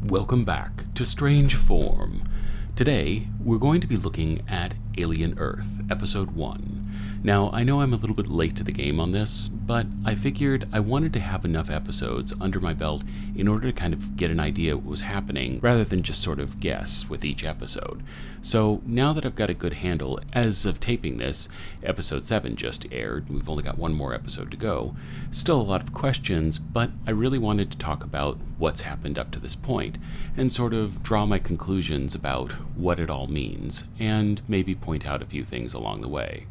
Welcome back to Strange Form. Today, we're going to be looking at Alien Earth, Episode 1. Now, I know I'm a little bit late to the game on this, but I figured I wanted to have enough episodes under my belt in order to kind of get an idea of what was happening, rather than just sort of guess with each episode. So, now that I've got a good handle, as of taping this, Episode 7 just aired, and we've only got one more episode to go. Still a lot of questions, but I really wanted to talk about what's happened up to this point, and sort of draw my conclusions about what it all means, and maybe point out a few things along the way.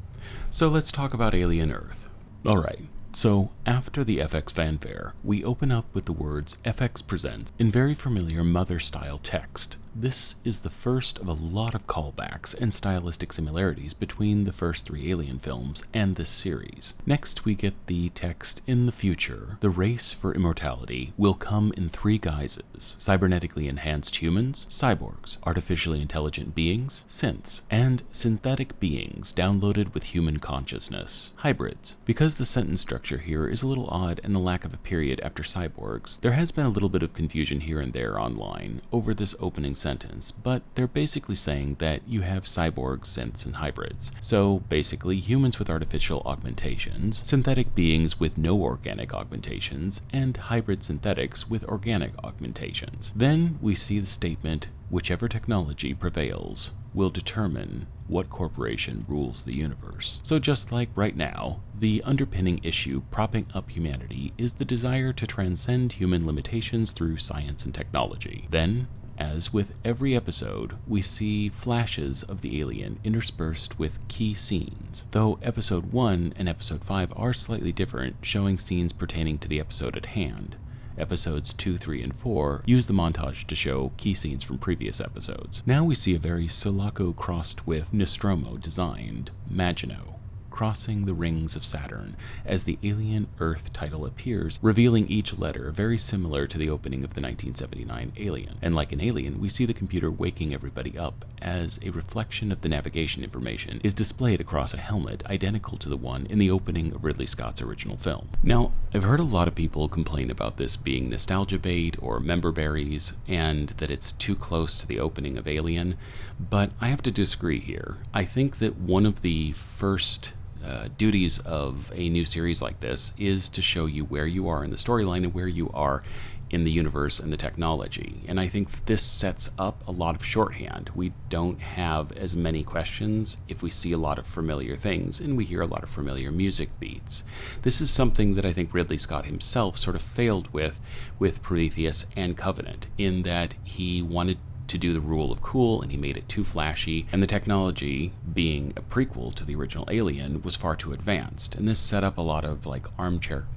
So let's talk about Alien Earth. Alright, so after the FX fanfare, we open up with the words FX Presents in very familiar Mother-style text. This is the first of a lot of callbacks and stylistic similarities between the first three Alien films and this series. Next, we get the text, in the future, the race for immortality will come in three guises: cybernetically enhanced humans, cyborgs, artificially intelligent beings, synths, and synthetic beings downloaded with human consciousness, hybrids. Because the sentence structure here is a little odd and the lack of a period after cyborgs, there has been a little bit of confusion here and there online over this opening sentence, but they're basically saying that you have cyborgs, synths, and hybrids. So basically, humans with artificial augmentations, synthetic beings with no organic augmentations, and hybrid synthetics with organic augmentations. Then we see the statement, whichever technology prevails will determine what corporation rules the universe. So just like right now, the underpinning issue propping up humanity is the desire to transcend human limitations through science and technology. Then, as with every episode, we see flashes of the alien interspersed with key scenes, though Episode 1 and Episode 5 are slightly different, showing scenes pertaining to the episode at hand. Episodes 2, 3, and 4 use the montage to show key scenes from previous episodes. Now we see a very Sulaco crossed with Nostromo designed Maginot crossing the rings of Saturn as the Alien Earth title appears, revealing each letter very similar to the opening of the 1979 Alien. And like an alien, we see the computer waking everybody up as a reflection of the navigation information is displayed across a helmet identical to the one in the opening of Ridley Scott's original film. Now, I've heard a lot of people complain about this being nostalgia bait or member berries, and that it's too close to the opening of Alien, but I have to disagree here. I think that one of the first duties of a new series like this is to show you where you are in the storyline and where you are in the universe and the technology. And I think this sets up a lot of shorthand. We don't have as many questions if we see a lot of familiar things and we hear a lot of familiar music beats. This is something that I think Ridley Scott himself sort of failed with Prometheus and Covenant, in that he wanted to do the rule of cool and he made it too flashy, and the technology, being a prequel to the original Alien, was far too advanced. And this set up a lot of armchair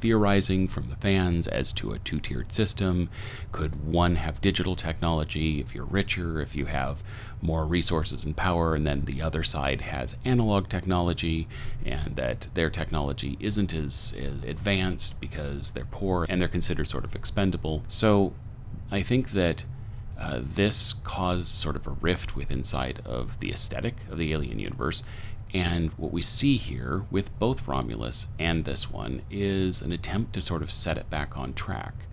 theorizing from the fans as to a two-tiered system. Could one have digital technology if you're richer, if you have more resources and power, and then the other side has analog technology, and that their technology isn't as advanced because they're poor and they're considered sort of expendable. So I think that this caused sort of a rift inside of the aesthetic of the Alien universe, and what we see here with both Romulus and this one is an attempt to sort of set it back on track.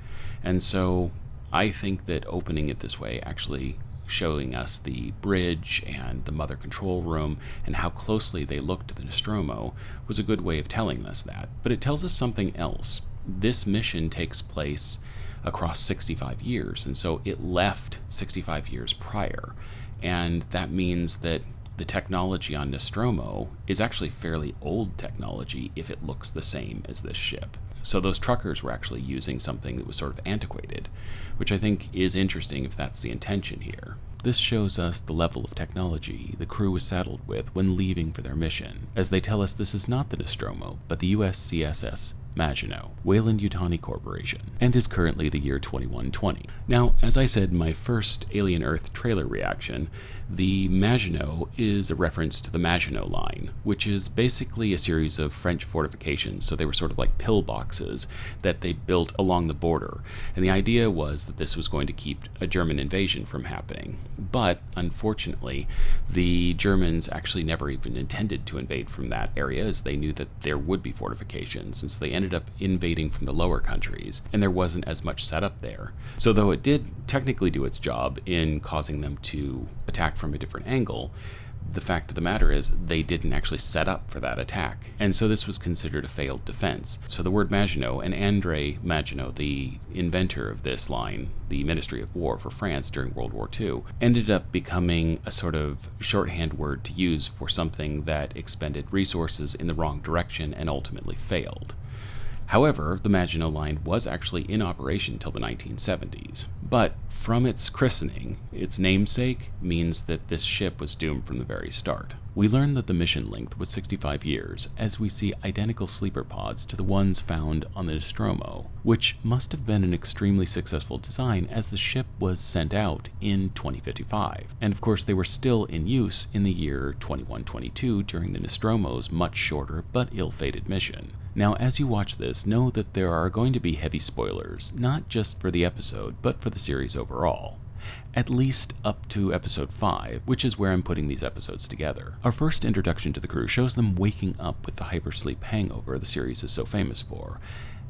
And so I think that opening it this way, actually showing us the bridge and the mother control room and how closely they look to the Nostromo, was a good way of telling us that. But it tells us something else. This mission takes place across 65 years, and so it left 65 years prior, and that means that the technology on Nostromo is actually fairly old technology if it looks the same as this ship. So those truckers were actually using something that was sort of antiquated, which I think is interesting if that's the intention here. This shows us the level of technology the crew was saddled with when leaving for their mission, as they tell us this is not the Nostromo, but the USCSS Maginot, Weyland-Yutani Corporation, and is currently the year 2120. Now, as I said in my first Alien Earth trailer reaction, the Maginot is a reference to the Maginot Line, which is basically a series of French fortifications, so they were sort of like pillboxes that they built along the border. And the idea was that this was going to keep a German invasion from happening. But, unfortunately, the Germans actually never even intended to invade from that area, as they knew that there would be fortifications, and so they ended ended up invading from the lower countries, and there wasn't as much setup there. So though it did technically do its job in causing them to attack from a different angle, the fact of the matter is they didn't actually set up for that attack. And so this was considered a failed defense. So the word Maginot, and André Maginot, the inventor of this line, the Ministry of War for France during World War II, ended up becoming a sort of shorthand word to use for something that expended resources in the wrong direction and ultimately failed. However, the Maginot Line was actually in operation until the 1970s. But from its christening, its namesake means that this ship was doomed from the very start. We learned that the mission length was 65 years, as we see identical sleeper pods to the ones found on the Nostromo, which must have been an extremely successful design as the ship was sent out in 2055. And of course, they were still in use in the year 2122 during the Nostromo's much shorter but ill-fated mission. Now, as you watch this, know that there are going to be heavy spoilers, not just for the episode, but for the series overall. At least up to episode 5, which is where I'm putting these episodes together. Our first introduction to the crew shows them waking up with the hypersleep hangover the series is so famous for,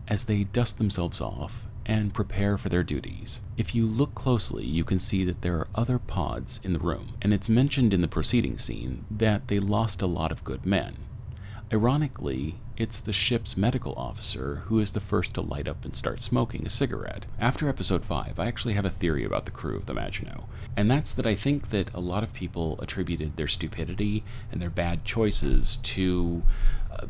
as they dust themselves off and prepare for their duties. If you look closely, you can see that there are other pods in the room, and it's mentioned in the preceding scene that they lost a lot of good men. Ironically, it's the ship's medical officer who is the first to light up and start smoking a cigarette. After episode 5, I actually have a theory about the crew of the Maginot, and that's that I think that a lot of people attributed their stupidity and their bad choices to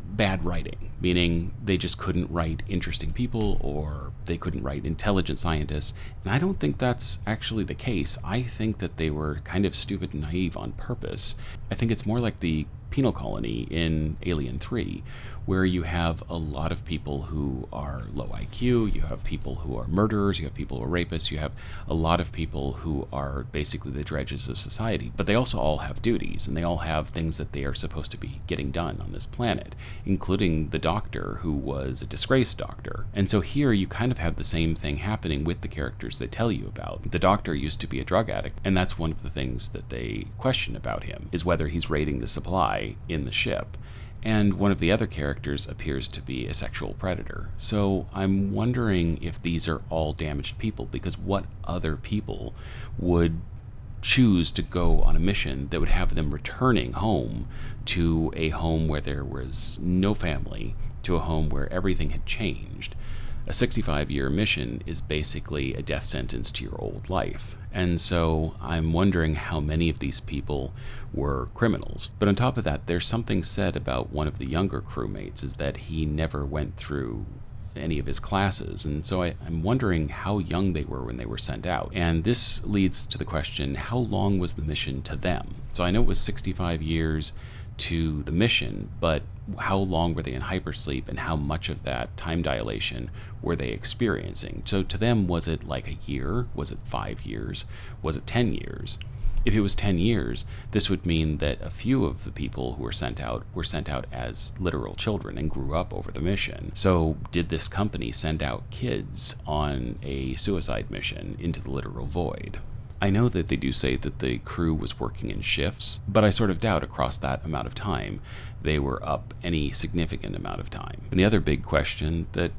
bad writing, meaning they just couldn't write interesting people or they couldn't write intelligent scientists, and I don't think that's actually the case. I think that they were kind of stupid and naive on purpose. I think it's more like the penal colony in Alien 3, where you have a lot of people who are low IQ, you have people who are murderers, you have people who are rapists, you have a lot of people who are basically the dredges of society, but they also all have duties, and they all have things that they are supposed to be getting done on this planet, including the doctor, who was a disgraced doctor. And so here you kind of have the same thing happening with the characters they tell you about. The doctor used to be a drug addict, and that's one of the things that they question about him, is whether he's raiding the supply in the ship. And one of the other characters appears to be a sexual predator. So I'm wondering if these are all damaged people, because what other people would choose to go on a mission that would have them returning home to a home where there was no family, to a home where everything had changed? A 65-year mission is basically a death sentence to your old life. And so I'm wondering how many of these people were criminals. But on top of that, there's something said about one of the younger crewmates, is that he never went through any of his classes. And so I'm wondering how young they were when they were sent out. And this leads to the question, how long was the mission to them? So I know it was 65 years to the mission, but how long were they in hypersleep, and how much of that time dilation were they experiencing? So to them, was it like a year? Was it 5 years? Was it 10 years? If it was 10 years, this would mean that a few of the people who were sent out as literal children and grew up over the mission. So did this company send out kids on a suicide mission into the literal void? I know that they do say that the crew was working in shifts, but I sort of doubt across that amount of time they were up any significant amount of time. And the other big question that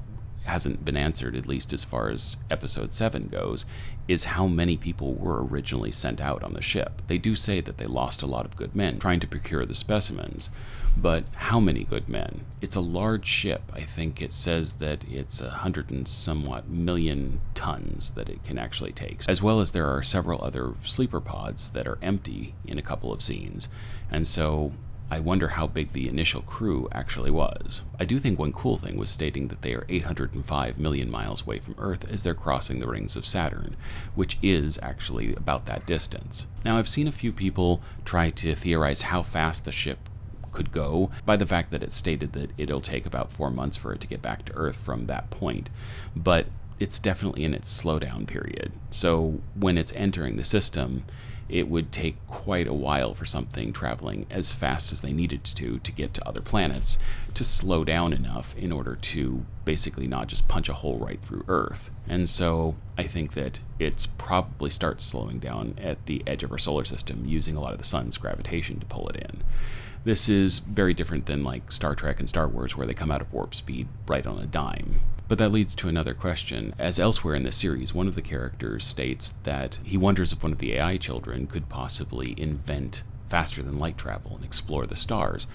hasn't been answered, at least as far as episode 7 goes, is how many people were originally sent out on the ship. They do say that they lost a lot of good men trying to procure the specimens, but how many good men? It's a large ship. I think it says that it's 100 and somewhat million tons that it can actually take, as well as there are several other sleeper pods that are empty in a couple of scenes. And so I wonder how big the initial crew actually was. I do think one cool thing was stating that they are 805 million miles away from Earth as they're crossing the rings of Saturn, which is actually about that distance. Now, I've seen a few people try to theorize how fast the ship could go by the fact that it's stated that it'll take about 4 months for it to get back to Earth from that point, but it's definitely in its slowdown period. So when it's entering the system, it would take quite a while for something traveling as fast as they needed to get to other planets to slow down enough in order to basically not just punch a hole right through Earth. And so I think that it's probably starts slowing down at the edge of our solar system, using a lot of the sun's gravitation to pull it in. This is very different than like Star Trek and Star Wars, where they come out of warp speed right on a dime. But that leads to another question. As elsewhere in the series, one of the characters states that he wonders if one of the AI children could possibly invent faster than light travel and explore the stars.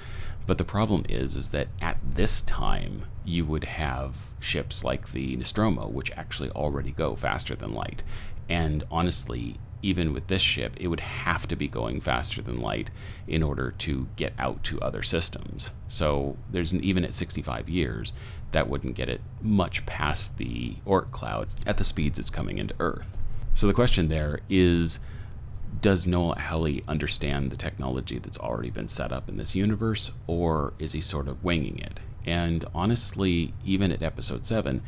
But the problem is that at this time, you would have ships like the Nostromo, which actually already go faster than light. And honestly, even with this ship, it would have to be going faster than light in order to get out to other systems. So even at 65 years, that wouldn't get it much past the Oort cloud at the speeds it's coming into Earth. So the question there is, does Noah Hawley understand the technology that's already been set up in this universe, or is he sort of winging it? And honestly, even at episode 7,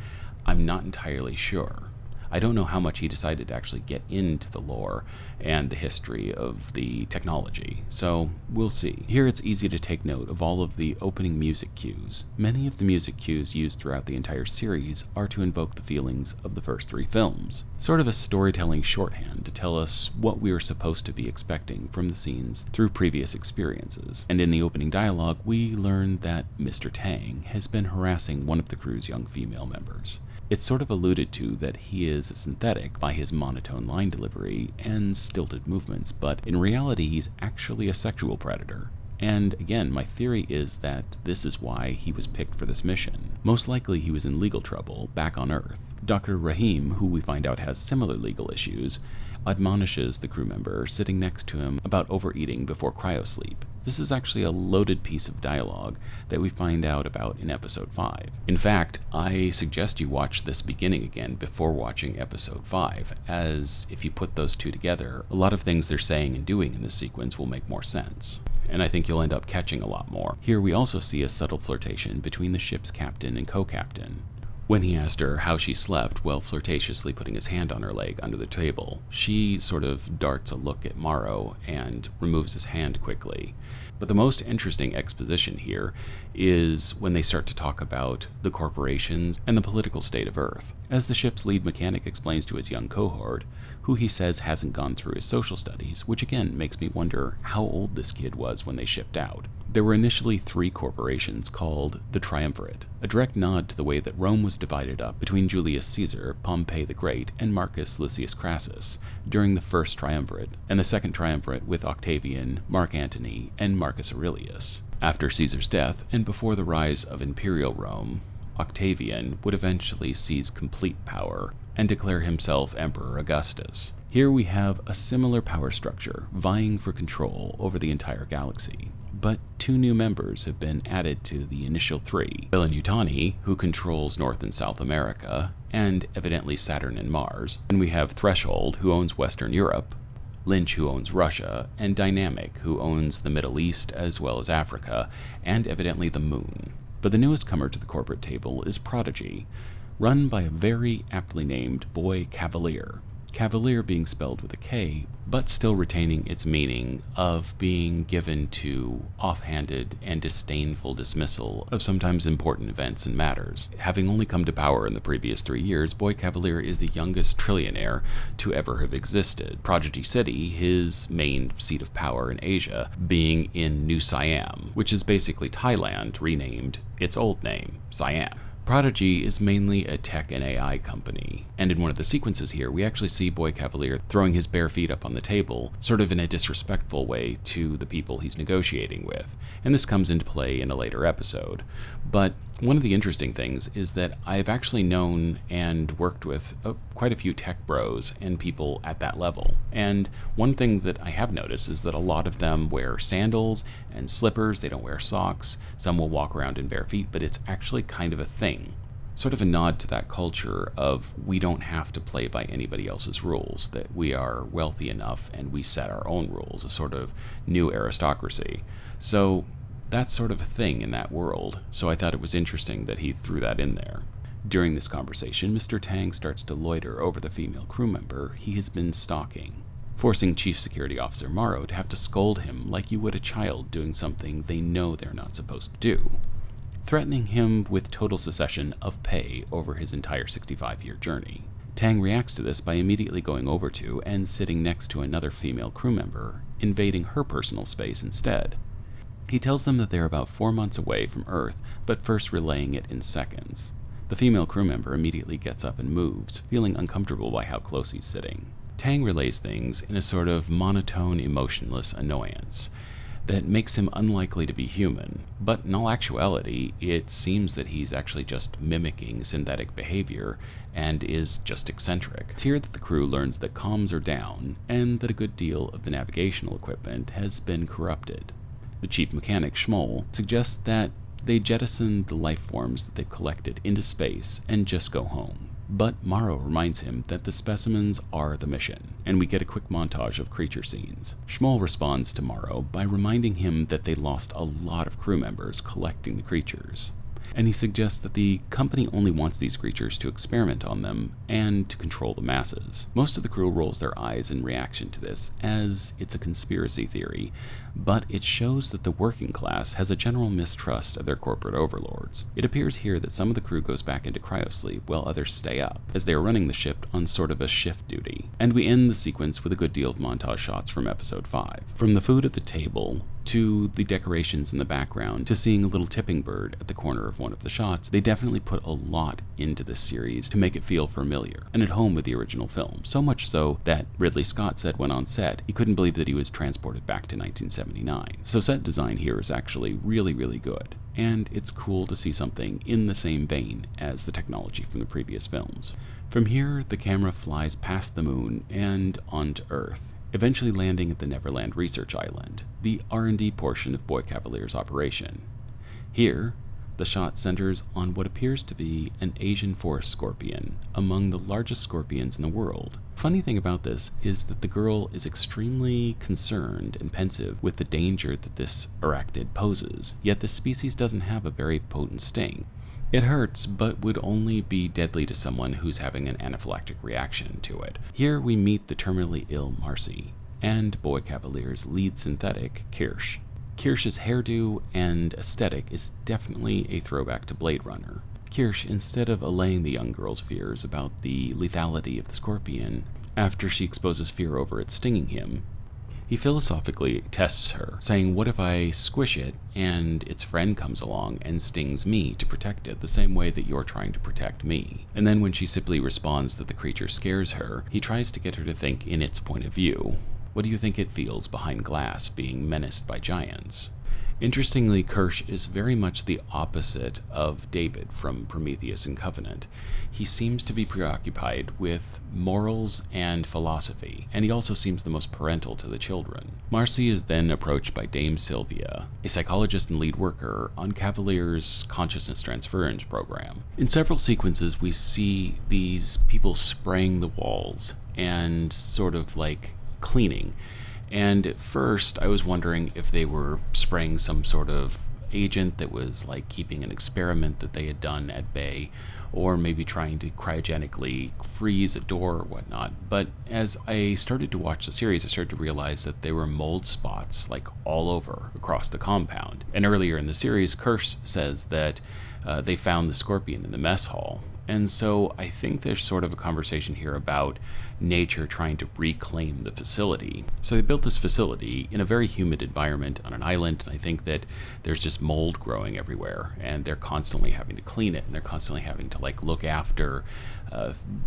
I'm not entirely sure. I don't know how much he decided to actually get into the lore and the history of the technology, so we'll see. Here it's easy to take note of all of the opening music cues. Many of the music cues used throughout the entire series are to invoke the feelings of the first 3 films, sort of a storytelling shorthand to tell us what we are supposed to be expecting from the scenes through previous experiences. And in the opening dialogue, we learn that Mr. Tang has been harassing one of the crew's young female members. It's sort of alluded to that he is a synthetic by his monotone line delivery and stilted movements, but in reality he's actually a sexual predator. And again, my theory is that this is why he was picked for this mission. Most likely he was in legal trouble back on Earth. Dr. Rahim, who we find out has similar legal issues, admonishes the crew member sitting next to him about overeating before cryosleep. This is actually a loaded piece of dialogue that we find out about in episode 5. In fact, I suggest you watch this beginning again before watching episode 5, as if you put those two together, a lot of things they're saying and doing in this sequence will make more sense. And I think you'll end up catching a lot more. Here we also see a subtle flirtation between the ship's captain and co-captain. When he asked her how she slept while flirtatiously putting his hand on her leg under the table, she sort of darts a look at Morrow and removes his hand quickly. But the most interesting exposition here is when they start to talk about the corporations and the political state of Earth. As the ship's lead mechanic explains to his young cohort, who he says hasn't gone through his social studies, which again makes me wonder how old this kid was when they shipped out. There were initially 3 corporations called the Triumvirate, a direct nod to the way that Rome was divided up between Julius Caesar, Pompey the Great, and Marcus Lucius Crassus during the first Triumvirate, and the second Triumvirate with Octavian, Mark Antony, and Marcus Aurelius. After Caesar's death, and before the rise of Imperial Rome, Octavian would eventually seize complete power and declare himself Emperor Augustus. Here we have a similar power structure vying for control over the entire galaxy. But 2 new members have been added to the initial 3. Yutani, who controls North and South America, and evidently Saturn and Mars. And we have Threshold, who owns Western Europe, Lynch, who owns Russia, and Dynamic, who owns the Middle East as well as Africa, and evidently the Moon. But the newest comer to the corporate table is Prodigy, run by a very aptly named Boy Cavalier. Cavalier being spelled with a K, but still retaining its meaning of being given to offhanded and disdainful dismissal of sometimes important events and matters. Having only come to power in the previous 3 years, Boy Cavalier is the youngest trillionaire to ever have existed. Prodigy City, his main seat of power in Asia, being in New Siam, which is basically Thailand renamed its old name, Siam. Prodigy is mainly a tech and AI company, and in one of the sequences here, we actually see Boy Cavalier throwing his bare feet up on the table, sort of in a disrespectful way to the people he's negotiating with, and this comes into play in a later episode. But one of the interesting things is that I've actually known and worked with quite a few tech bros and people at that level, and one thing that I have noticed is that a lot of them wear sandals and slippers. They don't wear socks. Some will walk around in bare feet, but it's actually kind of a thing. Sort of a nod to that culture of we don't have to play by anybody else's rules, that we are wealthy enough and we set our own rules, a sort of new aristocracy. So that's sort of a thing in that world, so I thought it was interesting that he threw that in there. During this conversation, Mr. Tang starts to loiter over the female crew member he has been stalking, forcing Chief Security Officer Morrow to have to scold him like you would a child doing something they know they're not supposed to do, threatening him with total cessation of pay over his entire 65-year journey. Tang reacts to this by immediately going over to and sitting next to another female crew member, invading her personal space instead. He tells them that they're about 4 months away from Earth, but first relaying it in seconds. The female crew member immediately gets up and moves, feeling uncomfortable by how close he's sitting. Tang relays things in a sort of monotone, emotionless annoyance that makes him unlikely to be human, but in all actuality, it seems that he's actually just mimicking synthetic behavior and is just eccentric. It's here that the crew learns that comms are down and that a good deal of the navigational equipment has been corrupted. The chief mechanic, Schmoll, suggests that they jettison the life forms that they've collected into space and just go home. But Morrow reminds him that the specimens are the mission, and we get a quick montage of creature scenes. Schmoll responds to Morrow by reminding him that they lost a lot of crew members collecting the creatures. And he suggests that the company only wants these creatures to experiment on them and to control the masses. Most of the crew rolls their eyes in reaction to this, as it's a conspiracy theory, but it shows that the working class has a general mistrust of their corporate overlords. It appears here that some of the crew goes back into cryosleep while others stay up, as they are running the ship on sort of a shift duty. And we end the sequence with a good deal of montage shots from episode 5. From the food at the table, to the decorations in the background, to seeing a little tipping bird at the corner of one of the shots, they definitely put a lot into this series to make it feel familiar and at home with the original film, so much so that Ridley Scott said when on set he couldn't believe that he was transported back to 1979. So set design here is actually really, really good, and it's cool to see something in the same vein as the technology from the previous films. From here, the camera flies past the moon and onto Earth, eventually landing at the Neverland Research Island, the R&D portion of Boy Cavalier's operation. Here, the shot centers on what appears to be an Asian forest scorpion, among the largest scorpions in the world. Funny thing about this is that the girl is extremely concerned and pensive with the danger that this arachnid poses, yet the species doesn't have a very potent sting. It hurts, but would only be deadly to someone who's having an anaphylactic reaction to it. Here we meet the terminally ill Marcy, and Boy Cavalier's lead synthetic, Kirsch. Kirsch's hairdo and aesthetic is definitely a throwback to Blade Runner. Kirsch, instead of allaying the young girl's fears about the lethality of the scorpion after she exposes fear over it stinging him, he philosophically tests her, saying, what if I squish it and its friend comes along and stings me to protect it the same way that you're trying to protect me? And then when she simply responds that the creature scares her, he tries to get her to think in its point of view. What do you think it feels behind glass being menaced by giants? Interestingly, Kirsch is very much the opposite of David from Prometheus and Covenant. He seems to be preoccupied with morals and philosophy, and he also seems the most parental to the children. Marcy is then approached by Dame Sylvia, a psychologist and lead worker on Cavalier's consciousness transference program. In several sequences, we see these people spraying the walls and sort of like cleaning. And at first, I was wondering if they were spraying some sort of agent that was like keeping an experiment that they had done at bay, or maybe trying to cryogenically freeze a door or whatnot. But as I started to watch the series, I started to realize that there were mold spots like all over across the compound. And earlier in the series, Kirsch says that they found the scorpion in the mess hall. And so I think there's sort of a conversation here about nature trying to reclaim the facility. So they built this facility in a very humid environment on an island, and I think that there's just mold growing everywhere, and they're constantly having to clean it, and they're constantly having to like look after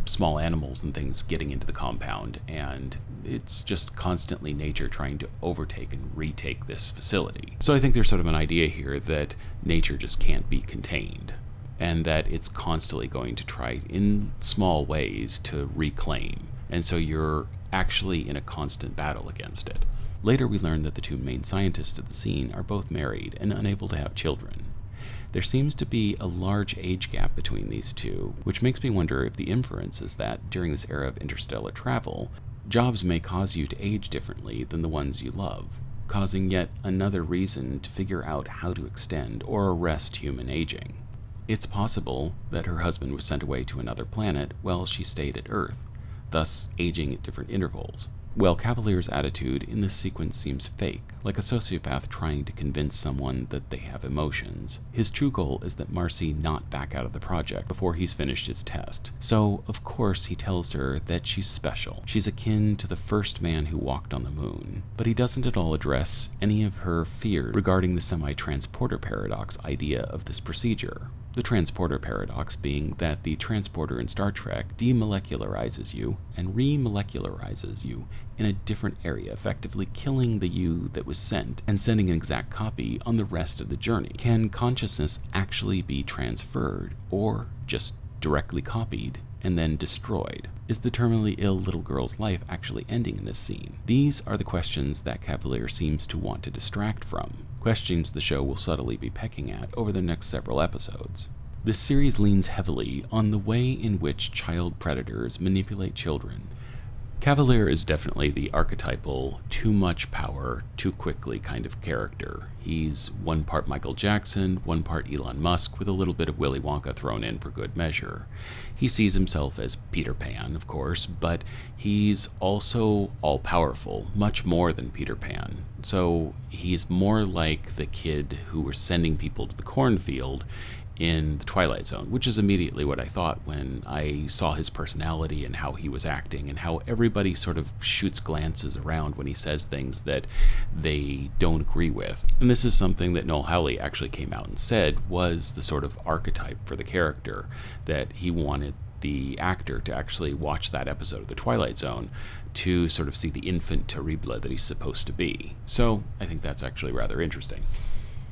small animals and things getting into the compound, and it's just constantly nature trying to overtake and retake this facility. So I think there's sort of an idea here that nature just can't be contained, and that it's constantly going to try in small ways to reclaim. And so you're actually in a constant battle against it. Later we learn that the two main scientists at the scene are both married and unable to have children. There seems to be a large age gap between these two, which makes me wonder if the inference is that during this era of interstellar travel, jobs may cause you to age differently than the ones you love, causing yet another reason to figure out how to extend or arrest human aging. It's possible that her husband was sent away to another planet while she stayed at Earth, thus aging at different intervals. Well, Cavalier's attitude in this sequence seems fake, like a sociopath trying to convince someone that they have emotions. His true goal is that Marcy not back out of the project before he's finished his test. So, of course, he tells her that she's special. She's akin to the first man who walked on the moon. But he doesn't at all address any of her fears regarding the semi-transporter paradox idea of this procedure. The transporter paradox being that the transporter in Star Trek demolecularizes you and remolecularizes you in a different area, effectively killing the you that was sent and sending an exact copy on the rest of the journey. Can consciousness actually be transferred or just directly copied and then destroyed? Is the terminally ill little girl's life actually ending in this scene? These are the questions that Cavalier seems to want to distract from, questions the show will subtly be pecking at over the next several episodes. This series leans heavily on the way in which child predators manipulate children. Cavalier is definitely the archetypal too much power, too quickly kind of character. He's one part Michael Jackson, one part Elon Musk, with a little bit of Willy Wonka thrown in for good measure. He sees himself as Peter Pan, of course, but he's also all-powerful, much more than Peter Pan. So he's more like the kid who was sending people to the cornfield in the Twilight Zone, which is immediately what I thought when I saw his personality and how he was acting and how everybody sort of shoots glances around when he says things that they don't agree with. And this is something that Noel Hawley actually came out and said was the sort of archetype for the character, that he wanted the actor to actually watch that episode of The Twilight Zone to sort of see the infant terrible that he's supposed to be. So I think that's actually rather interesting.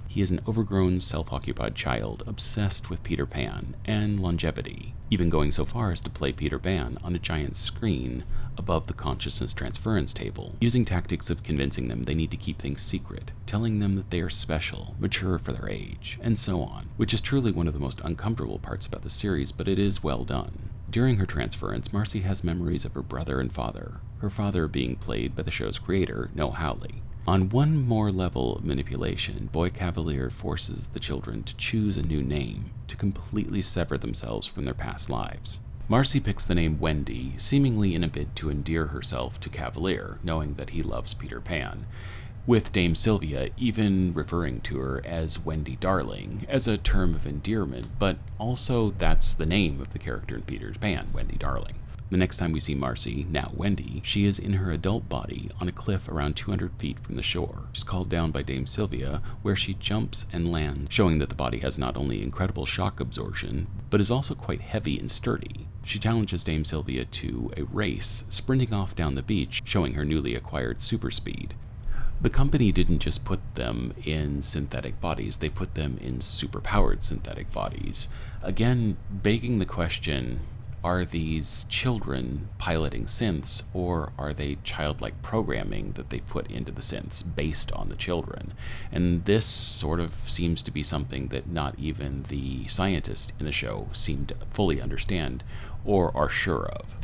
He is an overgrown, self-occupied child obsessed with Peter Pan and longevity, even going so far as to play Peter Pan on a giant screen above the consciousness transference table, using tactics of convincing them they need to keep things secret, telling them that they are special, mature for their age, and so on, which is truly one of the most uncomfortable parts about the series, but it is well done. During her transference, Marcy has memories of her brother and father, her father being played by the show's creator, Noel Hawley. On one more level of manipulation, Boy Cavalier forces the children to choose a new name, to completely sever themselves from their past lives. Marcy picks the name Wendy, seemingly in a bid to endear herself to Cavalier, knowing that he loves Peter Pan, with Dame Sylvia even referring to her as Wendy Darling as a term of endearment, but also that's the name of the character in Peter Pan, Wendy Darling. The next time we see Marcy, now Wendy, she is in her adult body on a cliff around 200 feet from the shore. She's called down by Dame Sylvia, where she jumps and lands, showing that the body has not only incredible shock absorption, but is also quite heavy and sturdy. She challenges Dame Sylvia to a race, sprinting off down the beach, showing her newly acquired super speed. The company didn't just put them in synthetic bodies, they put them in super-powered synthetic bodies. Again, begging the question, are these children piloting synths, or are they childlike programming that they put into the synths based on the children? And this sort of seems to be something that not even the scientists in the show seem to fully understand or are sure of.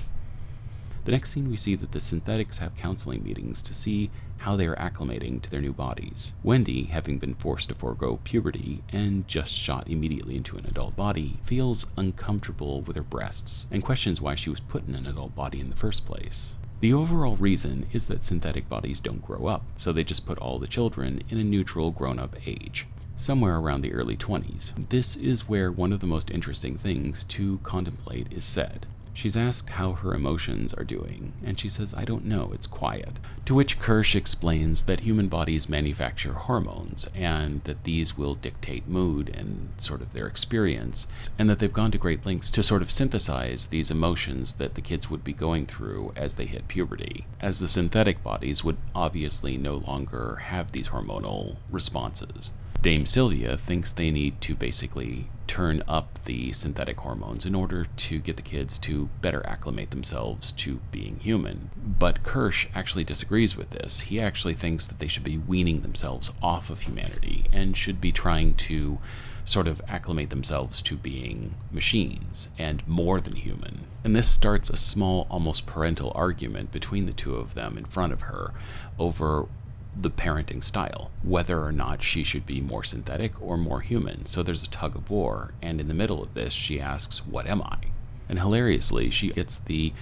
The next scene we see that the synthetics have counseling meetings to see how they are acclimating to their new bodies. Wendy, having been forced to forego puberty and just shot immediately into an adult body, feels uncomfortable with her breasts and questions why she was put in an adult body in the first place. The overall reason is that synthetic bodies don't grow up, so they just put all the children in a neutral grown-up age, somewhere around the early 20s. This is where one of the most interesting things to contemplate is said. She's asked how her emotions are doing, and she says, "I don't know, it's quiet." To which Kirsch explains that human bodies manufacture hormones, and that these will dictate mood and sort of their experience, and that they've gone to great lengths to sort of synthesize these emotions that the kids would be going through as they hit puberty, as the synthetic bodies would obviously no longer have these hormonal responses. Dame Sylvia thinks they need to basically turn up the synthetic hormones in order to get the kids to better acclimate themselves to being human. But Kirsch actually disagrees with this. He actually thinks that they should be weaning themselves off of humanity and should be trying to sort of acclimate themselves to being machines and more than human. And this starts a small, almost parental argument between the two of them in front of her over the parenting style, whether or not she should be more synthetic or more human. So there's a tug of war, and in the middle of this, she asks, "What am I?" And hilariously, she gets the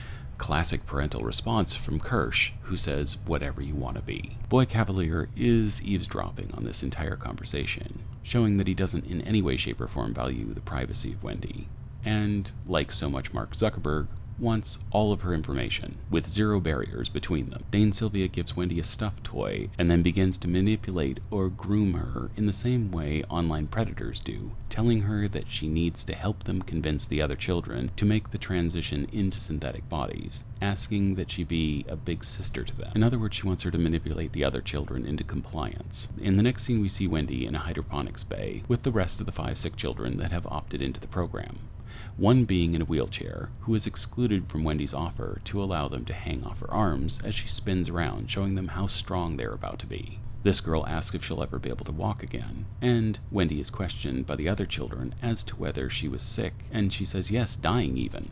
classic parental response from Kirsch, who says, "Whatever you want to be." Boy Cavalier is eavesdropping on this entire conversation, showing that he doesn't in any way, shape, or form value the privacy of Wendy, and, like so much Mark Zuckerberg, wants all of her information, with zero barriers between them. Dane Sylvia gives Wendy a stuffed toy, and then begins to manipulate or groom her in the same way online predators do, telling her that she needs to help them convince the other children to make the transition into synthetic bodies, asking that she be a big sister to them. In other words, she wants her to manipulate the other children into compliance. In the next scene, we see Wendy in a hydroponics bay with the rest of the 5 sick children that have opted into the program. One being in a wheelchair, who is excluded from Wendy's offer to allow them to hang off her arms as she spins around, showing them how strong they're about to be. This girl asks if she'll ever be able to walk again, and Wendy is questioned by the other children as to whether she was sick, and she says yes, dying even.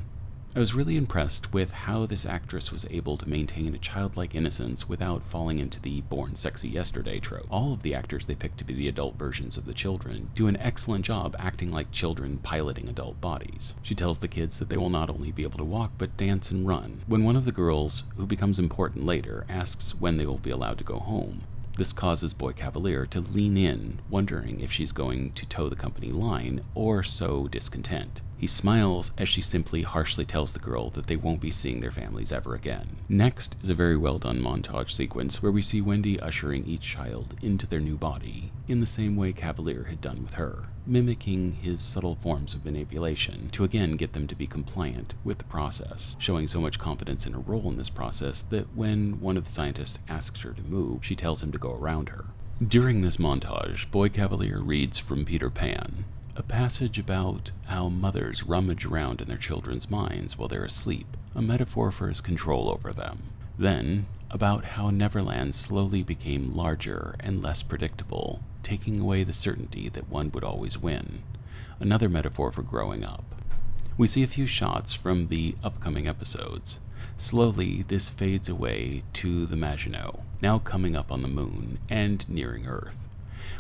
I was really impressed with how this actress was able to maintain a childlike innocence without falling into the born sexy yesterday trope. All of the actors they picked to be the adult versions of the children do an excellent job acting like children piloting adult bodies. She tells the kids that they will not only be able to walk but dance and run. When one of the girls, who becomes important later, asks when they will be allowed to go home, this causes Boy Cavalier to lean in, wondering if she's going to toe the company line or sow discontent. He smiles as she simply harshly tells the girl that they won't be seeing their families ever again. Next is a very well done montage sequence where we see Wendy ushering each child into their new body, in the same way Cavalier had done with her, mimicking his subtle forms of manipulation to again get them to be compliant with the process, showing so much confidence in her role in this process that when one of the scientists asks her to move, she tells him to go around her. During this montage, Boy Cavalier reads from Peter Pan, a passage about how mothers rummage around in their children's minds while they're asleep, a metaphor for his control over them. Then, about how Neverland slowly became larger and less predictable, taking away the certainty that one would always win, another metaphor for growing up. We see a few shots from the upcoming episodes. Slowly, this fades away to the Maginot, now coming up on the moon and nearing Earth.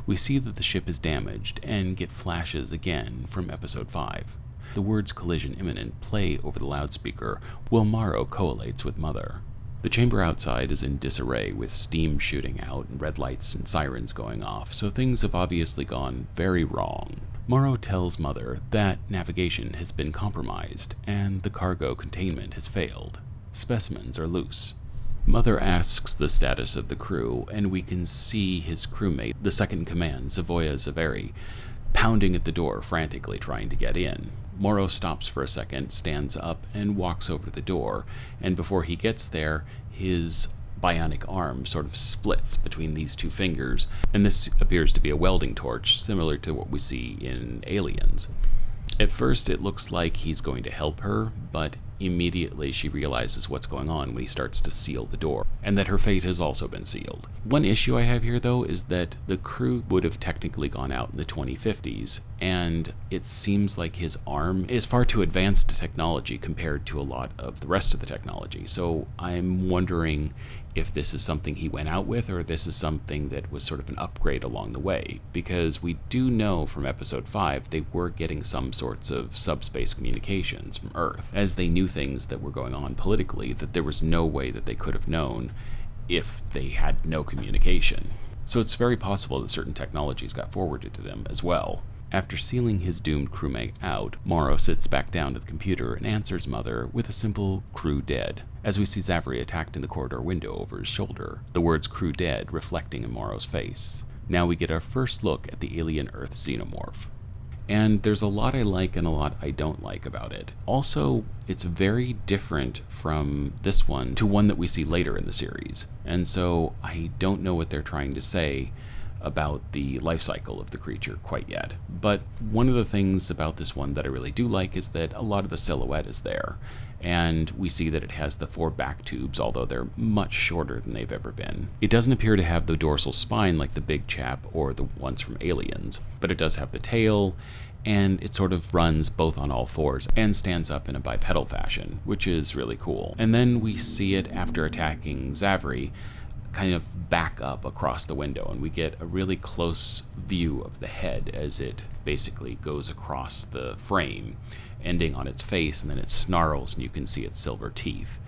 We see that the ship is damaged and get flashes again from episode 5. The words "collision imminent" play over the loudspeaker while Morrow collates with Mother. The chamber outside is in disarray with steam shooting out and red lights and sirens going off, so things have obviously gone very wrong. Morrow tells Mother that navigation has been compromised and the cargo containment has failed. Specimens are loose. Mother asks the status of the crew, and we can see his crewmate, the second in command, Zavoya Zaveri, pounding at the door, frantically trying to get in. Morrow stops for a second, stands up, and walks over to the door, and before he gets there, his bionic arm sort of splits between these 2 fingers, and this appears to be a welding torch, similar to what we see in Aliens. At first, it looks like he's going to help her, but immediately she realizes what's going on when he starts to seal the door, and that her fate has also been sealed. One issue I have here, though, is that the crew would have technically gone out in the 2050s, and it seems like his arm is far too advanced technology compared to a lot of the rest of the technology. So I'm wondering if this is something he went out with, or this is something that was sort of an upgrade along the way, because we do know from episode 5 they were getting some sorts of subspace communications from Earth, as they knew things that were going on politically that there was no way that they could have known if they had no communication. So it's very possible that certain technologies got forwarded to them as well. After sealing his doomed crewmate out, Morrow sits back down to the computer and answers Mother with a simple "crew dead," as we see Zaveri attacked in the corridor window over his shoulder, the words "crew dead" reflecting in Morrow's face. Now we get our first look at the Alien Earth Xenomorph. And there's a lot I like and a lot I don't like about it. Also, it's very different from this one to one that we see later in the series. And so I don't know what they're trying to say about the life cycle of the creature quite yet. But one of the things about this one that I really do like is that a lot of the silhouette is there. And we see that it has the 4 back tubes, although they're much shorter than they've ever been. It doesn't appear to have the dorsal spine like the big chap or the ones from Aliens, but it does have the tail, and it sort of runs both on all 4s and stands up in a bipedal fashion, which is really cool. And then we see it, after attacking Zaveri, kind of back up across the window, and we get a really close view of the head as it basically goes across the frame, ending on its face, and then it snarls and you can see its silver teeth.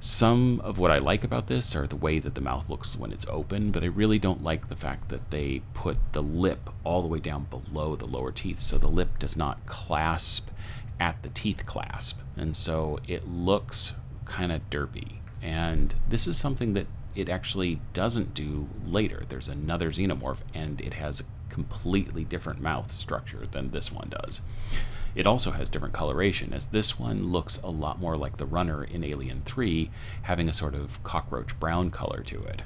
Some of what I like about this are the way that the mouth looks when it's open, but I really don't like the fact that they put the lip all the way down below the lower teeth, so the lip does not clasp at the teeth clasp, and so it looks kind of derpy. And this is something that it actually doesn't do later. There's another Xenomorph, and it has a completely different mouth structure than this one does. It also has different coloration, as this one looks a lot more like the runner in Alien 3, having a sort of cockroach brown color to it.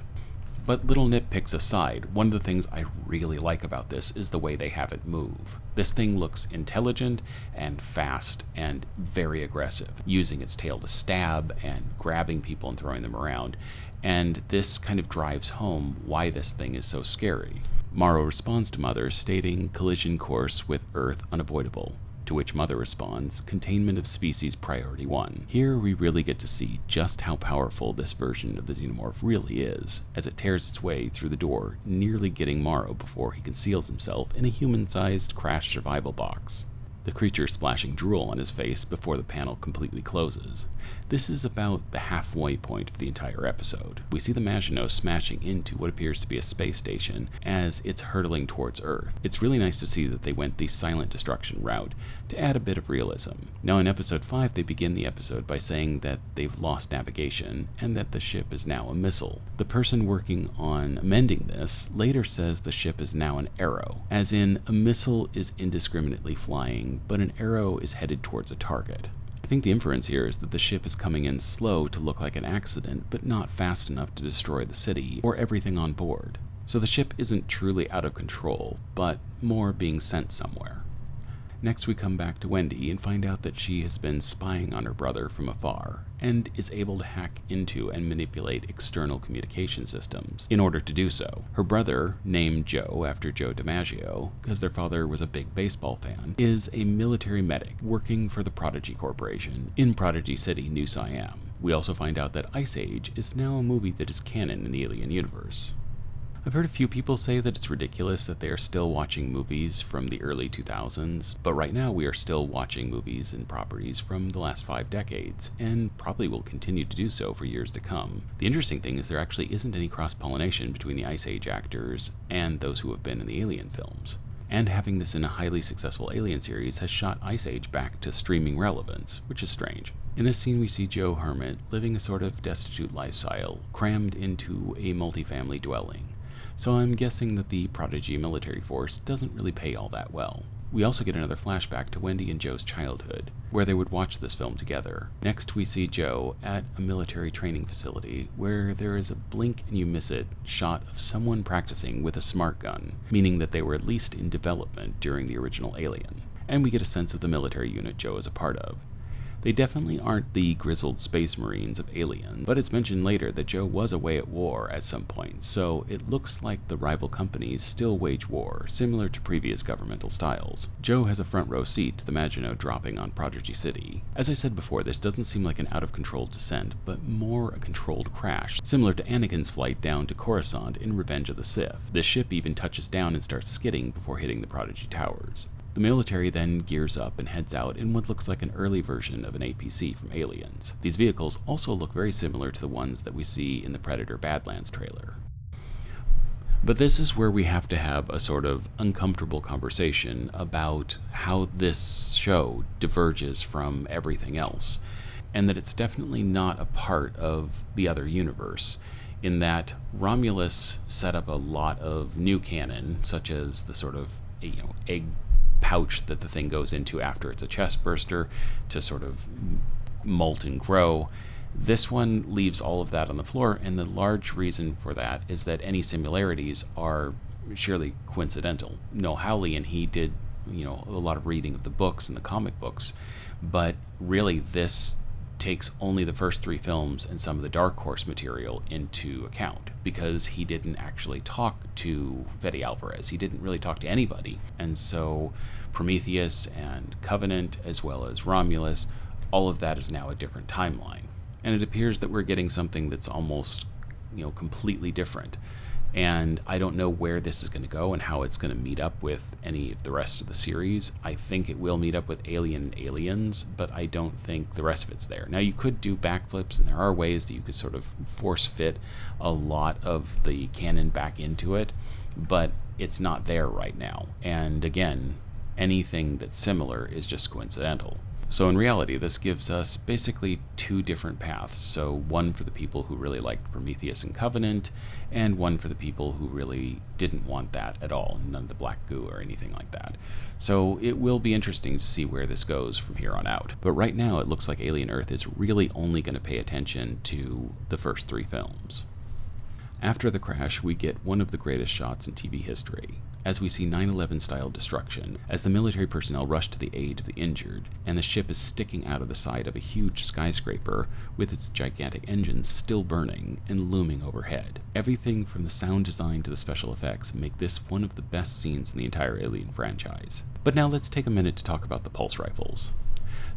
But little nitpicks aside, one of the things I really like about this is the way they have it move. This thing looks intelligent and fast and very aggressive, using its tail to stab and grabbing people and throwing them around. And this kind of drives home why this thing is so scary. Morrow responds to Mother, stating collision course with Earth unavoidable. To which Mother responds, containment of species priority 1. Here we really get to see just how powerful this version of the Xenomorph really is, as it tears its way through the door, nearly getting Morrow before he conceals himself in a human-sized crash survival box. The creature splashing drool on his face before the panel completely closes. This is about the halfway point of the entire episode. We see the Maginot smashing into what appears to be a space station as it's hurtling towards Earth. It's really nice to see that they went the silent destruction route to add a bit of realism. Now in episode 5, they begin the episode by saying that they've lost navigation and that the ship is now a missile. The person working on amending this later says the ship is now an arrow, as in a missile is indiscriminately flying, but an arrow is headed towards a target. I think the inference here is that the ship is coming in slow to look like an accident, but not fast enough to destroy the city or everything on board. So the ship isn't truly out of control, but more being sent somewhere. Next we come back to Wendy and find out that she has been spying on her brother from afar and is able to hack into and manipulate external communication systems in order to do so. Her brother, named Joe after Joe DiMaggio, because their father was a big baseball fan, is a military medic working for the Prodigy Corporation in Prodigy City, New Siam. We also find out that Ice Age is now a movie that is canon in the Alien universe. I've heard a few people say that it's ridiculous that they are still watching movies from the early 2000s, but right now we are still watching movies and properties from the last 5 decades, and probably will continue to do so for years to come. The interesting thing is there actually isn't any cross-pollination between the Ice Age actors and those who have been in the Alien films. And having this in a highly successful Alien series has shot Ice Age back to streaming relevance, which is strange. In this scene we see Joe Hermit living a sort of destitute lifestyle, crammed into a multifamily dwelling. So I'm guessing that the Prodigy military force doesn't really pay all that well. We also get another flashback to Wendy and Joe's childhood, where they would watch this film together. Next we see Joe at a military training facility, where there is a blink and you miss it shot of someone practicing with a smart gun, meaning that they were at least in development during the original Alien. And we get a sense of the military unit Joe is a part of. They definitely aren't the grizzled space marines of Alien, but it's mentioned later that Joe was away at war at some point, so it looks like the rival companies still wage war, similar to previous governmental styles. Joe has a front row seat to the Maginot dropping on Prodigy City. As I said before, this doesn't seem like an out-of-control descent, but more a controlled crash, similar to Anakin's flight down to Coruscant in Revenge of the Sith. The ship even touches down and starts skidding before hitting the Prodigy Towers. The military then gears up and heads out in what looks like an early version of an APC from Aliens. These vehicles also look very similar to the ones that we see in the Predator Badlands trailer. But this is where we have to have a sort of uncomfortable conversation about how this show diverges from everything else, and that it's definitely not a part of the other universe, in that Romulus set up a lot of new canon, such as the sort of, egg pouch that the thing goes into after it's a chest burster to sort of molt and grow. This one leaves all of that on the floor, and the large reason for that is that any similarities are sheerly coincidental. Noel Hawley and he did, a lot of reading of the books and the comic books, but really this takes only the first 3 films and some of the Dark Horse material into account, because he didn't actually talk to Fede Alvarez. He didn't really talk to anybody. And so Prometheus and Covenant, as well as Romulus, all of that is now a different timeline. And it appears that we're getting something that's almost, completely different. And I don't know where this is going to go and how it's going to meet up with any of the rest of the series. I think it will meet up with Alien and Aliens, but I don't think the rest of it's there. Now, you could do backflips, and there are ways that you could sort of force fit a lot of the canon back into it, but it's not there right now. And again, anything that's similar is just coincidental. So in reality, this gives us basically two different paths. So one for the people who really liked Prometheus and Covenant, and one for the people who really didn't want that at all, none of the black goo or anything like that. So it will be interesting to see where this goes from here on out. But right now, it looks like Alien Earth is really only going to pay attention to the first 3 films. After the crash, we get one of the greatest shots in TV history, as we see 9/11 style destruction, as the military personnel rush to the aid of the injured, and the ship is sticking out of the side of a huge skyscraper with its gigantic engines still burning and looming overhead. Everything from the sound design to the special effects make this one of the best scenes in the entire Alien franchise. But now let's take a minute to talk about the pulse rifles.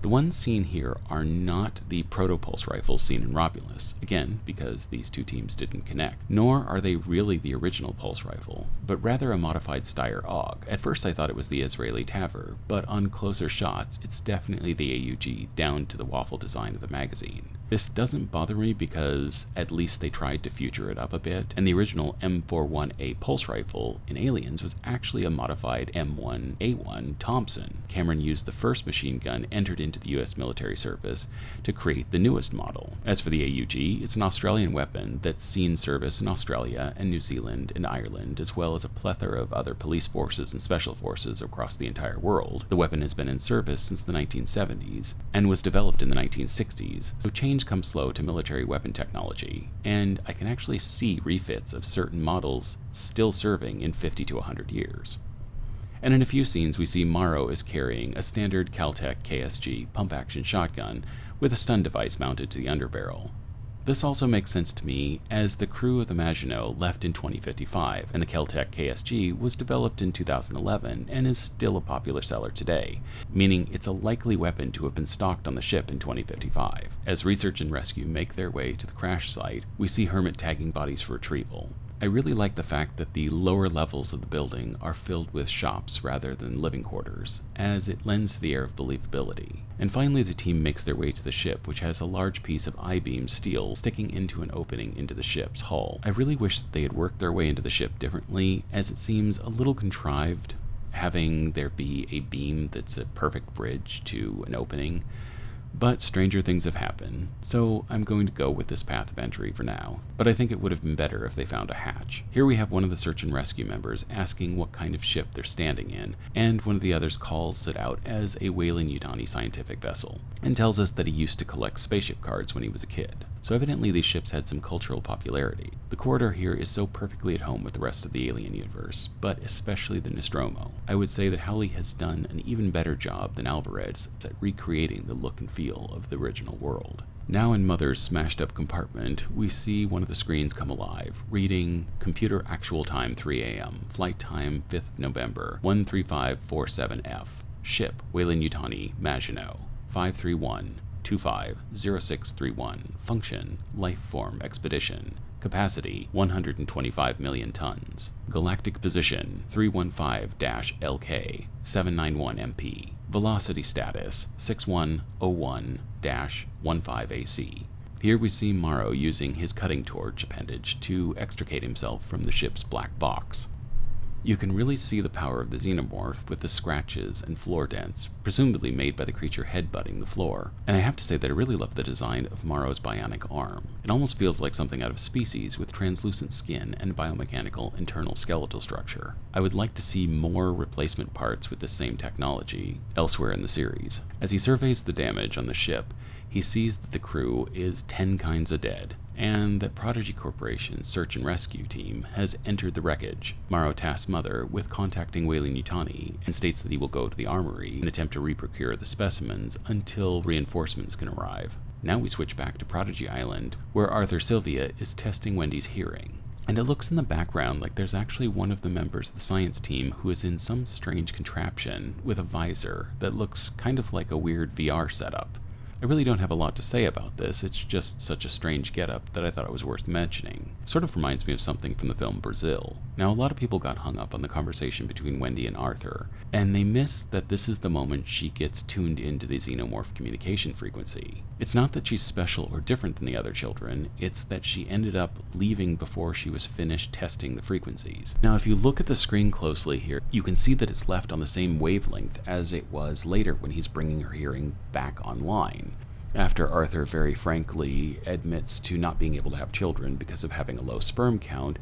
The ones seen here are not the proto-pulse rifles seen in Romulus, again, because these two teams didn't connect, nor are they really the original pulse rifle, but rather a modified Steyr AUG. At first I thought it was the Israeli Taver, but on closer shots, it's definitely the AUG down to the waffle design of the magazine. This doesn't bother me because at least they tried to future it up a bit, and the original M41A pulse rifle in Aliens was actually a modified M1A1 Thompson. Cameron used the first machine gun entered into the US military service to create the newest model. As for the AUG, it's an Australian weapon that's seen service in Australia and New Zealand and Ireland, as well as a plethora of other police forces and special forces across the entire world. The weapon has been in service since the 1970s and was developed in the 1960s, so change comes slow to military weapon technology, and I can actually see refits of certain models still serving in 50 to 100 years. And in a few scenes we see Morrow is carrying a standard Caltech KSG pump-action shotgun with a stun device mounted to the underbarrel. This also makes sense to me, as the crew of the Maginot left in 2055, and the Caltech KSG was developed in 2011 and is still a popular seller today, meaning it's a likely weapon to have been stocked on the ship in 2055. As research and rescue make their way to the crash site, we see Hermit tagging bodies for retrieval. I really like the fact that the lower levels of the building are filled with shops rather than living quarters, as it lends the air of believability. And finally, the team makes their way to the ship, which has a large piece of I-beam steel sticking into an opening into the ship's hull. I really wish that they had worked their way into the ship differently, as it seems a little contrived having there be a beam that's a perfect bridge to an opening. But stranger things have happened, so I'm going to go with this path of entry for now. But I think it would have been better if they found a hatch. Here we have one of the search and rescue members asking what kind of ship they're standing in, and one of the others calls it out as a Weyland-Yutani scientific vessel, and tells us that he used to collect spaceship cards when he was a kid. So evidently these ships had some cultural popularity. The corridor here is so perfectly at home with the rest of the Alien universe, but especially the Nostromo. I would say that Howley has done an even better job than Alvarez at recreating the look and feel of the original world. Now in Mother's smashed up compartment, we see one of the screens come alive, reading computer actual time 3 a.m., flight time 5th November, 13547F, ship Weyland-Yutani Maginot, 531-250631, function Lifeform Expedition, capacity 125 million tons, galactic position 315-LK, 791 MP, velocity status 6101-15 AC. Here we see Morrow using his cutting torch appendage to extricate himself from the ship's black box. You can really see the power of the Xenomorph with the scratches and floor dents, presumably made by the creature headbutting the floor. And I have to say that I really love the design of Morrow's bionic arm. It almost feels like something out of Species with translucent skin and biomechanical internal skeletal structure. I would like to see more replacement parts with the same technology elsewhere in the series. As he surveys the damage on the ship, he sees that the crew is 10 kinds of dead, and that Prodigy Corporation's search and rescue team has entered the wreckage. Morrow tasks Mother with contacting Weyland-Yutani and states that he will go to the armory and attempt to re-procure the specimens until reinforcements can arrive. Now we switch back to Prodigy Island, where Arthur Sylvia is testing Wendy's hearing. And it looks in the background like there's actually one of the members of the science team who is in some strange contraption with a visor that looks kind of like a weird VR setup. I really don't have a lot to say about this, it's just such a strange getup that I thought it was worth mentioning. Sort of reminds me of something from the film Brazil. Now, a lot of people got hung up on the conversation between Wendy and Arthur, and they miss that this is the moment she gets tuned into the Xenomorph communication frequency. It's not that she's special or different than the other children, it's that she ended up leaving before she was finished testing the frequencies. Now, if you look at the screen closely here, you can see that it's left on the same wavelength as it was later when he's bringing her hearing back online. After Arthur very frankly admits to not being able to have children because of having a low sperm count,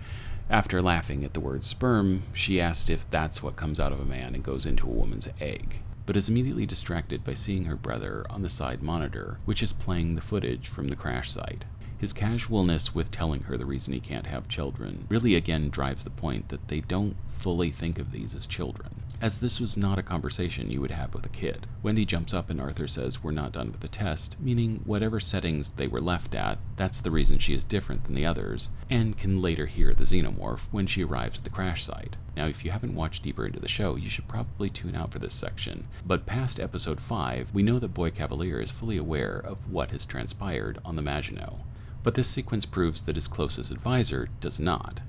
after laughing at the word sperm, she asked if that's what comes out of a man and goes into a woman's egg, but is immediately distracted by seeing her brother on the side monitor, which is playing the footage from the crash site. His casualness with telling her the reason he can't have children really again drives the point that they don't fully think of these as children, as this was not a conversation you would have with a kid. Wendy jumps up and Arthur says we're not done with the test, meaning whatever settings they were left at, that's the reason she is different than the others, and can later hear the Xenomorph when she arrives at the crash site. Now, if you haven't watched deeper into the show, you should probably tune out for this section, but past episode 5, we know that Boy Cavalier is fully aware of what has transpired on the Maginot. But this sequence proves that his closest advisor does not.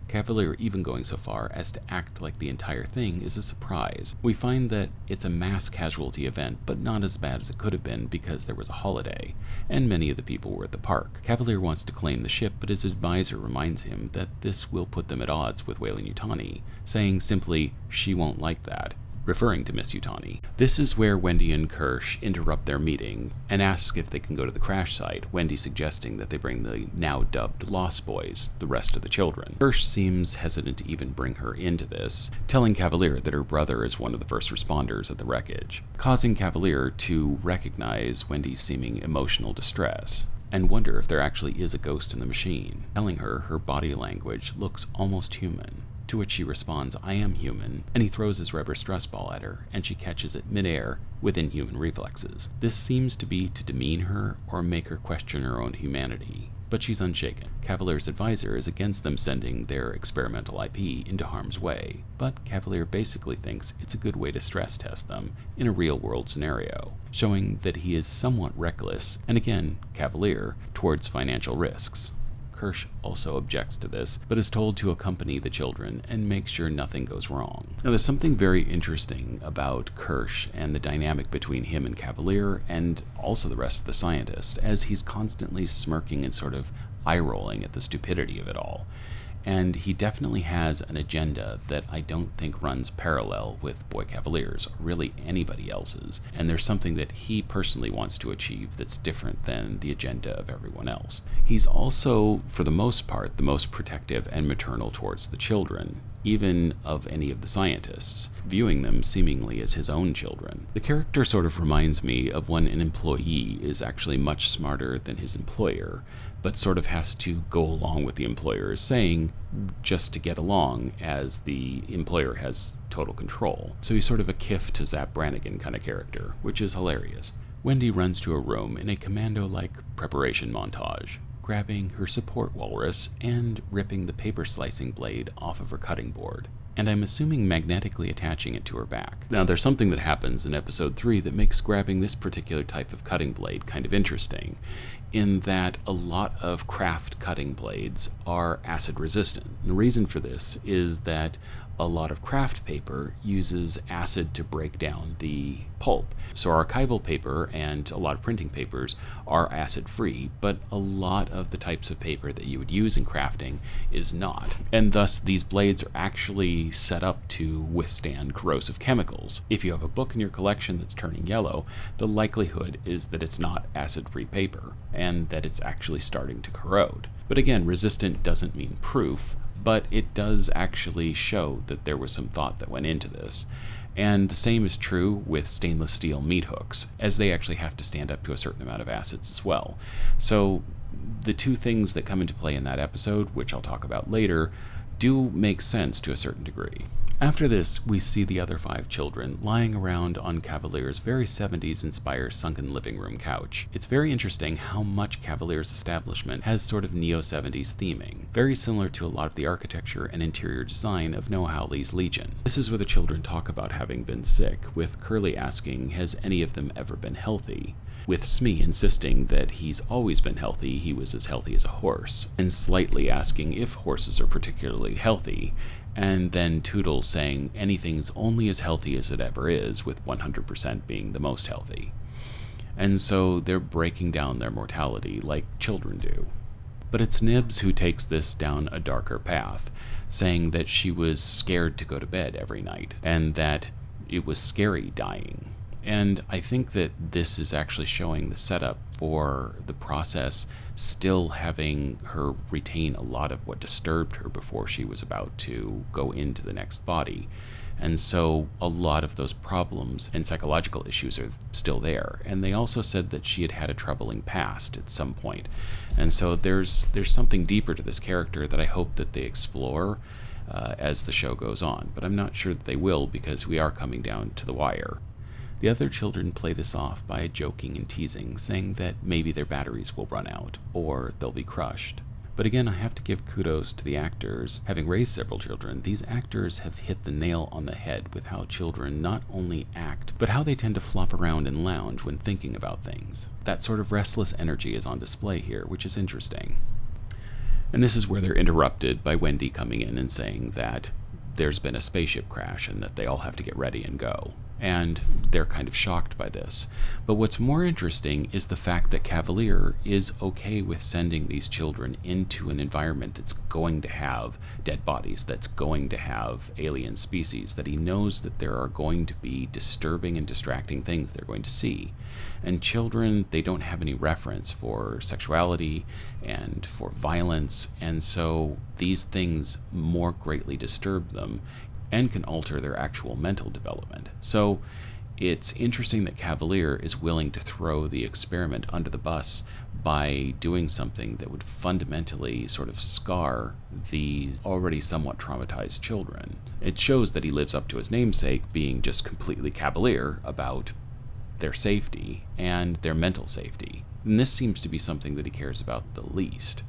Cavalier even going so far as to act like the entire thing is a surprise. We find that it's a mass casualty event, but not as bad as it could have been because there was a holiday, and many of the people were at the park. Cavalier wants to claim the ship, but his advisor reminds him that this will put them at odds with Weyland-Yutani, saying simply, she won't like that, referring to Miss Yutani. This is where Wendy and Kirsch interrupt their meeting and ask if they can go to the crash site, Wendy suggesting that they bring the now dubbed Lost Boys, the rest of the children. Kirsch seems hesitant to even bring her into this, telling Cavalier that her brother is one of the first responders at the wreckage, causing Cavalier to recognize Wendy's seeming emotional distress and wonder if there actually is a ghost in the machine, telling her her body language looks almost human. To which she responds, I am human, and he throws his rubber stress ball at her, and she catches it midair with inhuman reflexes. This seems to be to demean her or make her question her own humanity, but she's unshaken. Cavalier's advisor is against them sending their experimental IP into harm's way, but Cavalier basically thinks it's a good way to stress test them in a real-world scenario, showing that he is somewhat reckless, and again, Cavalier, towards financial risks. Kirsch also objects to this, but is told to accompany the children and make sure nothing goes wrong. Now, there's something very interesting about Kirsch and the dynamic between him and Cavalier, and also the rest of the scientists, as he's constantly smirking and sort of eye-rolling at the stupidity of it all. And he definitely has an agenda that I don't think runs parallel with Boy Cavalier's, or really anybody else's, and there's something that he personally wants to achieve that's different than the agenda of everyone else. He's also, for the most part, the most protective and maternal towards the children, even of any of the scientists, viewing them seemingly as his own children. The character sort of reminds me of when an employee is actually much smarter than his employer, but sort of has to go along with the employer is saying just to get along, as the employer has total control. So he's sort of a Kif to Zap Brannigan kind of character, which is hilarious. Wendy runs to a room in a commando-like preparation montage, grabbing her support walrus and ripping the paper slicing blade off of her cutting board, and I'm assuming magnetically attaching it to her back. Now, there's something that happens in episode 3 that makes grabbing this particular type of cutting blade kind of interesting, in that a lot of craft cutting blades are acid resistant. And the reason for this is that a lot of craft paper uses acid to break down the pulp. So archival paper and a lot of printing papers are acid free, but a lot of the types of paper that you would use in crafting is not. And thus these blades are actually set up to withstand corrosive chemicals. If you have a book in your collection that's turning yellow, the likelihood is that it's not acid free paper and that it's actually starting to corrode. But again, resistant doesn't mean proof, but it does actually show that there was some thought that went into this. And the same is true with stainless steel meat hooks, as they actually have to stand up to a certain amount of acids as well. So the two things that come into play in that episode, which I'll talk about later, do make sense to a certain degree. After this, we see the other 5 children lying around on Cavalier's very 70s-inspired sunken living room couch. It's very interesting how much Cavalier's establishment has sort of neo-70s theming, very similar to a lot of the architecture and interior design of Noah Hawley's Legion. This is where the children talk about having been sick, with Curly asking, has any of them ever been healthy? With Smee insisting that he's always been healthy, he was as healthy as a horse, and slightly asking if horses are particularly healthy, and then Toodles saying anything's only as healthy as it ever is, with 100% being the most healthy. And so they're breaking down their mortality like children do. But it's Nibs who takes this down a darker path, saying that she was scared to go to bed every night, and that it was scary dying. And I think that this is actually showing the setup for the process still having her retain a lot of what disturbed her before she was about to go into the next body. And so a lot of those problems and psychological issues are still there. And they also said that she had had a troubling past at some point. And so there's something deeper to this character that I hope that they explore as the show goes on. But I'm not sure that they will, because we are coming down to the wire. The other children play this off by joking and teasing, saying that maybe their batteries will run out, or they'll be crushed. But again, I have to give kudos to the actors. Having raised several children, these actors have hit the nail on the head with how children not only act, but how they tend to flop around and lounge when thinking about things. That sort of restless energy is on display here, which is interesting. And this is where they're interrupted by Wendy coming in and saying that there's been a spaceship crash and that they all have to get ready and go. And they're kind of shocked by this. But what's more interesting is the fact that Cavalier is okay with sending these children into an environment that's going to have dead bodies, that's going to have alien species, that he knows that there are going to be disturbing and distracting things they're going to see. And children, they don't have any reference for sexuality and for violence, and so these things more greatly disturb them and can alter their actual mental development. So it's interesting that Cavalier is willing to throw the experiment under the bus by doing something that would fundamentally sort of scar these already somewhat traumatized children. It shows that he lives up to his namesake, being just completely cavalier about their safety and their mental safety. And this seems to be something that he cares about the least.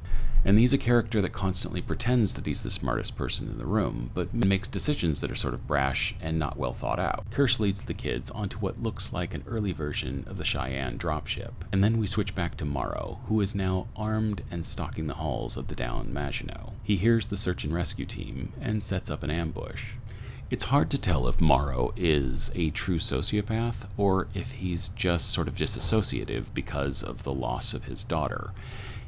And he's a character that constantly pretends that he's the smartest person in the room, but makes decisions that are sort of brash and not well thought out. Kirsch leads the kids onto what looks like an early version of the Cheyenne dropship. And then we switch back to Morrow, who is now armed and stalking the halls of the downed Maginot. He hears the search and rescue team and sets up an ambush. It's hard to tell if Morrow is a true sociopath or if he's just sort of disassociative because of the loss of his daughter.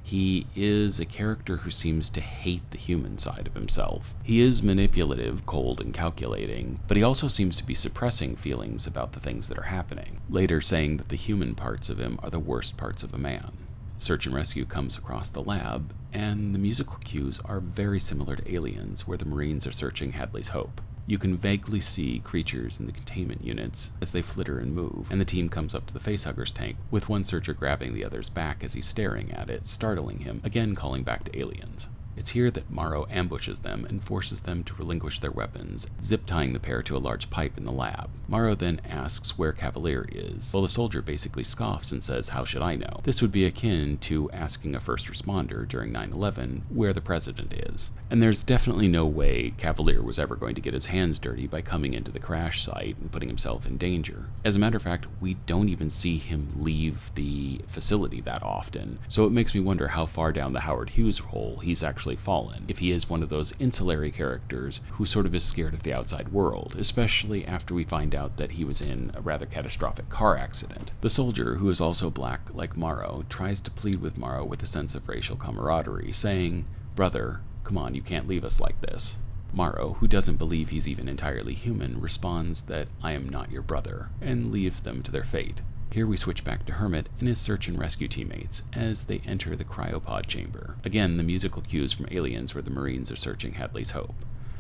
He is a character who seems to hate the human side of himself. He is manipulative, cold, and calculating, but he also seems to be suppressing feelings about the things that are happening, later saying that the human parts of him are the worst parts of a man. Search and rescue comes across the lab, and the musical cues are very similar to Aliens, where the Marines are searching Hadley's Hope. You can vaguely see creatures in the containment units as they flitter and move, and the team comes up to the facehugger's tank, with one searcher grabbing the other's back as he's staring at it, startling him, again calling back to Aliens. It's here that Morrow ambushes them and forces them to relinquish their weapons, zip-tying the pair to a large pipe in the lab. Morrow then asks where Cavalier is, while the soldier basically scoffs and says, "How should I know?" This would be akin to asking a first responder during 9/11 where the president is. And there's definitely no way Cavalier was ever going to get his hands dirty by coming into the crash site and putting himself in danger. As a matter of fact, we don't even see him leave the facility that often, so it makes me wonder how far down the Howard Hughes hole he's actually fallen, if he is one of those insulary characters who sort of is scared of the outside world, especially after we find out that he was in a rather catastrophic car accident. The soldier, who is also black like Morrow, tries to plead with Morrow with a sense of racial camaraderie, saying, "Brother, come on, you can't leave us like this." Morrow, who doesn't believe he's even entirely human, responds that "I am not your brother," and leaves them to their fate. Here we switch back to Hermit and his search and rescue teammates as they enter the cryopod chamber. Again, the musical cues from Aliens where the Marines are searching Hadley's Hope.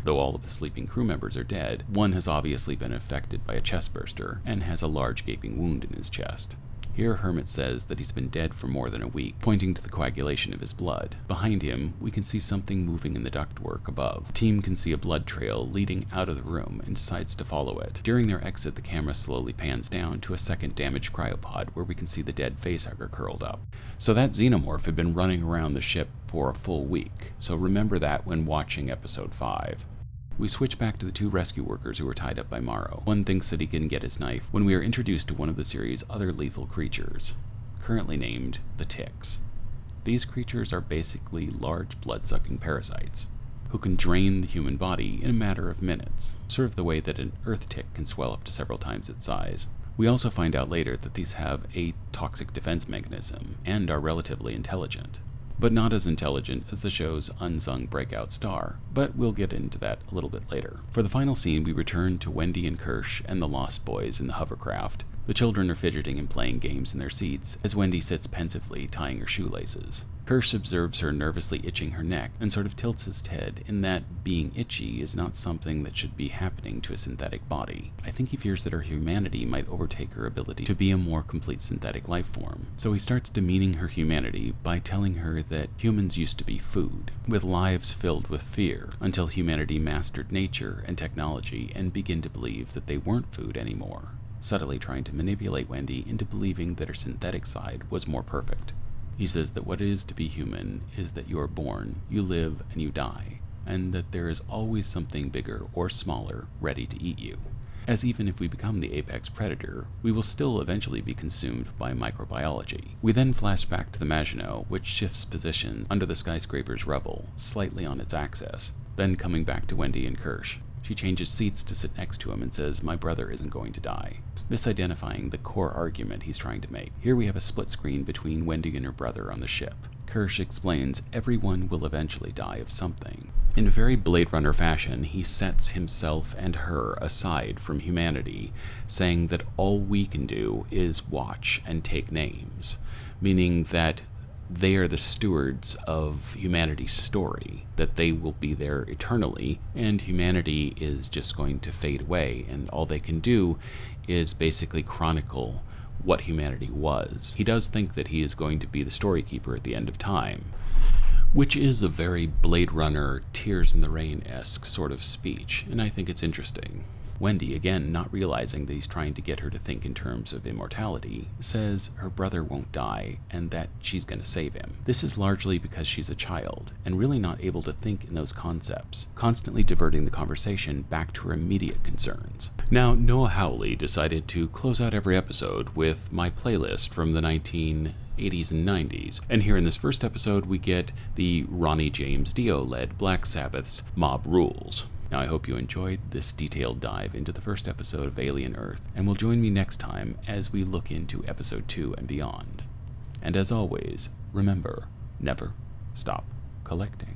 Though all of the sleeping crew members are dead, one has obviously been affected by a chest burster and has a large gaping wound in his chest. Here, Hermit says that he's been dead for more than a week, pointing to the coagulation of his blood. Behind him, we can see something moving in the ductwork above. The team can see a blood trail leading out of the room and decides to follow it. During their exit, the camera slowly pans down to a second damaged cryopod where we can see the dead facehugger curled up. So that Xenomorph had been running around the ship for a full week, so remember that when watching episode 5. We switch back to the 2 rescue workers who were tied up by Morrow. One thinks that he can get his knife when we are introduced to one of the series' other lethal creatures, currently named the Ticks. These creatures are basically large blood-sucking parasites who can drain the human body in a matter of minutes, sort of the way that an Earth tick can swell up to several times its size. We also find out later that these have a toxic defense mechanism and are relatively intelligent, but not as intelligent as the show's unsung breakout star, but we'll get into that a little bit later. For the final scene, we return to Wendy and Kirsch and the Lost Boys in the hovercraft. The children are fidgeting and playing games in their seats as Wendy sits pensively tying her shoelaces. Kirsch observes her nervously itching her neck and sort of tilts his head in that being itchy is not something that should be happening to a synthetic body. I think he fears that her humanity might overtake her ability to be a more complete synthetic life form. So he starts demeaning her humanity by telling her that humans used to be food, with lives filled with fear, until humanity mastered nature and technology and began to believe that they weren't food anymore, subtly trying to manipulate Wendy into believing that her synthetic side was more perfect. He says that what it is to be human is that you are born, you live, and you die, and that there is always something bigger or smaller ready to eat you. As even if we become the apex predator, we will still eventually be consumed by microbiology. We then flash back to the Maginot, which shifts positions under the skyscraper's rubble, slightly on its axis, then coming back to Wendy and Kirsch. She changes seats to sit next to him and says, "My brother isn't going to die," misidentifying the core argument he's trying to make. Here we have a split screen between Wendy and her brother on the ship. Kirsch explains everyone will eventually die of something. In a very Blade Runner fashion, he sets himself and her aside from humanity, saying that all we can do is watch and take names, meaning that they are the stewards of humanity's story, that they will be there eternally, and humanity is just going to fade away, and all they can do is basically chronicle what humanity was. He does think that he is going to be the story keeper at the end of time, which is a very Blade Runner, Tears in the Rain-esque sort of speech, and I think it's interesting. Wendy, again not realizing that he's trying to get her to think in terms of immortality, says her brother won't die and that she's going to save him. This is largely because she's a child and really not able to think in those concepts, constantly diverting the conversation back to her immediate concerns. Now, Noah Hawley decided to close out every episode with my playlist from the 1980s and 90s, and here in this first episode we get the Ronnie James Dio-led Black Sabbath's Mob Rules. Now, I hope you enjoyed this detailed dive into the first episode of Alien Earth, and will join me next time as we look into episode 2 and beyond. And as always, remember, never stop collecting.